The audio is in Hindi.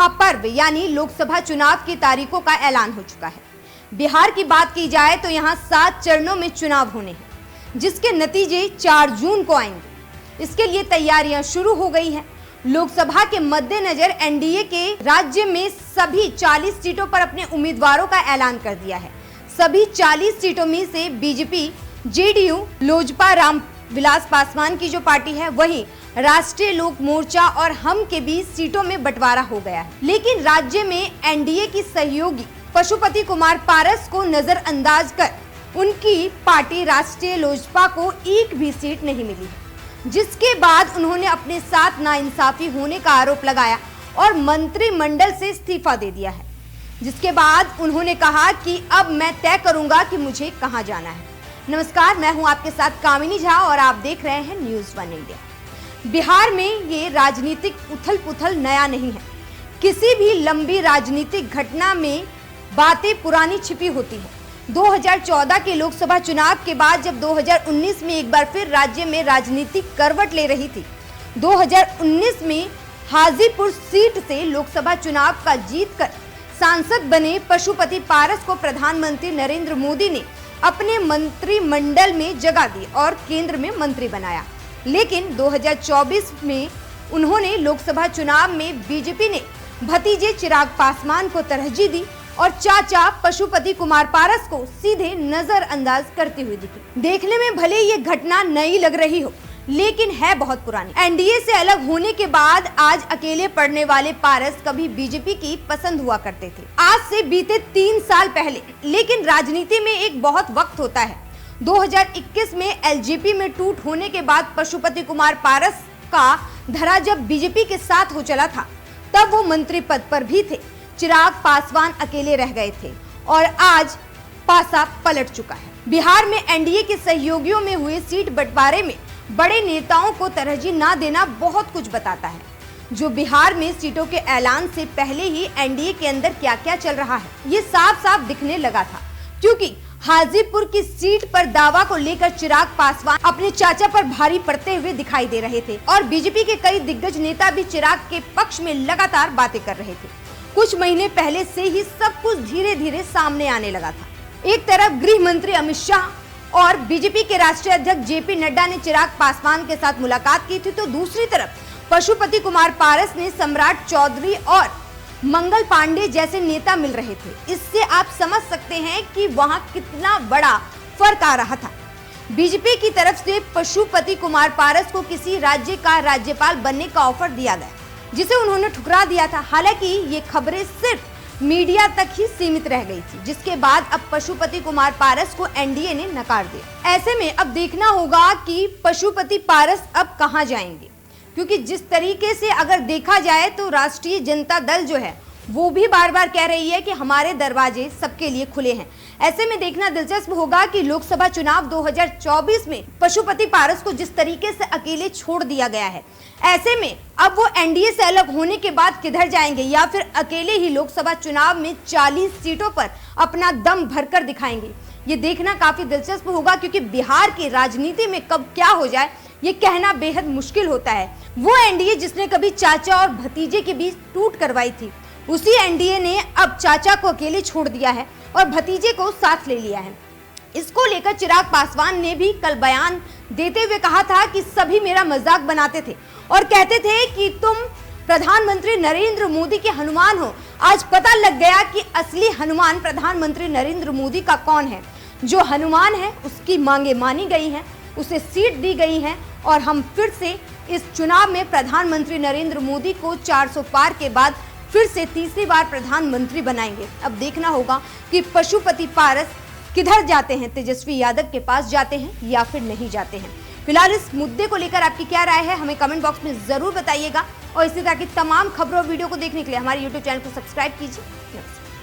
महापर्व यानी लोकसभा चुनाव की तारीखों का ऐलान हो चुका है। बिहार की बात की जाए तो यहाँ 7 चरणों में चुनाव होने हैं, जिसके नतीजे 4 जून को आएंगे। इसके लिए तैयारियां शुरू हो गई हैं। लोकसभा के मद्देनजर एनडीए के राज्य में सभी 40 सीटों पर अपने उम्मीदवारों का ऐलान कर दिया है। सभी 40 सीटों में से बीजेपी, जेडीयू, लोजपा, रामविलास पासवान की जो पार्टी है, वहीं राष्ट्रीय लोक मोर्चा और हम के बीच सीटों में बंटवारा हो गया है। लेकिन राज्य में एनडीए की सहयोगी पशुपति कुमार पारस को नजरअंदाज कर उनकी पार्टी राष्ट्रीय लोजपा को एक भी सीट नहीं मिली है, जिसके बाद उन्होंने अपने साथ नाइंसाफी होने का आरोप लगाया और मंत्रिमंडल से इस्तीफा दे दिया है। जिसके बाद उन्होंने कहा कि अब मैं तय करूंगा कि मुझे कहां जाना है। नमस्कार, मैं हूं आपके साथ कामिनी झा और आप देख रहे हैं न्यूज़ 1 इंडिया। बिहार में ये राजनीतिक उथल पुथल नया नहीं है। किसी भी लंबी राजनीतिक घटना में बातें पुरानी छिपी होती हैं। 2014 के लोकसभा चुनाव के बाद जब 2019 में एक बार फिर राज्य में राजनीतिक करवट ले रही थी, 2019 में हाजीपुर सीट से लोकसभा चुनाव का जीतकर सांसद बने पशुपति पारस को प्रधानमंत्री नरेंद्र मोदी ने अपने मंत्रिमंडल में जगह दी और केंद्र में मंत्री बनाया। लेकिन 2024 में उन्होंने लोकसभा चुनाव में बीजेपी ने भतीजे चिराग पासवान को तरजीह दी और चाचा पशुपति कुमार पारस को सीधे नजरअंदाज करती हुई दिखी। देखने में भले ये घटना नई लग रही हो, लेकिन है बहुत पुरानी। एनडीए से अलग होने के बाद आज अकेले पड़ने वाले पारस कभी बीजेपी की पसंद हुआ करते थे, आज से बीते 3 साल पहले। लेकिन राजनीति में एक बहुत वक्त होता है। 2021 में एलजेपी में टूट होने के बाद पशुपति कुमार पारस का धरा जब बीजेपी के साथ हो चला था, तब वो मंत्री पद पर भी थे। चिराग पासवान अकेले रह गए थे और आज पासा पलट चुका है। बिहार में एनडीए के सहयोगियों में हुए सीट बंटवारे में बड़े नेताओं को तरजीह ना देना बहुत कुछ बताता है। जो बिहार में सीटों के ऐलान से पहले ही एनडीए के अंदर क्या क्या चल रहा है, ये साफ साफ दिखने लगा था। क्योंकि हाजीपुर की सीट पर दावा को लेकर चिराग पासवान अपने चाचा पर भारी पड़ते हुए दिखाई दे रहे थे और बीजेपी के कई दिग्गज नेता भी चिराग के पक्ष में लगातार बातें कर रहे थे। कुछ महीने पहले से ही सब कुछ धीरे धीरे सामने आने लगा था। एक तरफ गृह मंत्री अमित शाह और बीजेपी के राष्ट्रीय अध्यक्ष जेपी नड्डा ने चिराग पासवान के साथ मुलाकात की थी, तो दूसरी तरफ पशुपति कुमार पारस ने सम्राट चौधरी और मंगल पांडे जैसे नेता मिल रहे थे। इससे आप समझ सकते हैं कि वहां कितना बड़ा फर्क आ रहा था। बीजेपी की तरफ से पशुपति कुमार पारस को किसी राज्य का राज्यपाल बनने का ऑफर दिया गया, जिसे उन्होंने ठुकरा दिया था। हालांकि ये खबरें सिर्फ मीडिया तक ही सीमित रह गई थी, जिसके बाद अब पशुपति कुमार पारस को एनडीए ने नकार दिया। ऐसे में अब देखना होगा कि पशुपति पारस अब कहां जाएंगे, क्योंकि जिस तरीके से अगर देखा जाए तो राष्ट्रीय जनता दल जो है वो भी बार बार कह रही है कि हमारे दरवाजे सबके लिए खुले हैं। ऐसे में देखना दिलचस्प होगा कि लोकसभा चुनाव 2024 में पशुपति पारस को जिस तरीके से अकेले छोड़ दिया गया है, ऐसे में अब वो एनडीए से अलग होने के बाद किधर जाएंगे या फिर अकेले ही लोकसभा चुनाव में 40 सीटों पर अपना दम भरकर दिखाएंगे। ये देखना काफी दिलचस्प होगा, क्योंकि बिहार की राजनीति में कब क्या हो जाए ये कहना बेहद मुश्किल होता है। वो एनडीए जिसने कभी चाचा और भतीजे के बीच टूट करवाई थी, उसी एनडीए ने अब चाचा को अकेले छोड़ दिया है और भतीजे को साथ ले लिया है। इसको लेकर चिराग पासवान ने भी कल बयान देते हुए कहा था कि सभी मेरा मजाक बनाते थे और कहते थे कि तुम प्रधानमंत्री नरेंद्र मोदी के हनुमान हो। आज पता लग गया कि असली हनुमान प्रधानमंत्री नरेंद्र मोदी का कौन है। जो हनुमान है उसकी मांगे मानी गई हैं, उसे सीट दी गई है और हम फिर से इस चुनाव में प्रधानमंत्री नरेंद्र मोदी को 400 पार के बाद फिर से तीसरी बार प्रधानमंत्री बनाएंगे। अब देखना होगा कि पशुपति पारस किधर जाते हैं, तेजस्वी यादव के पास जाते हैं या फिर नहीं जाते हैं। फिलहाल इस मुद्दे को लेकर आपकी क्या राय है, हमें कमेंट बॉक्स में जरूर बताइएगा और इसी तरह की तमाम खबरों और वीडियो को देखने के लिए हमारे YouTube चैनल को सब्सक्राइब कीजिए।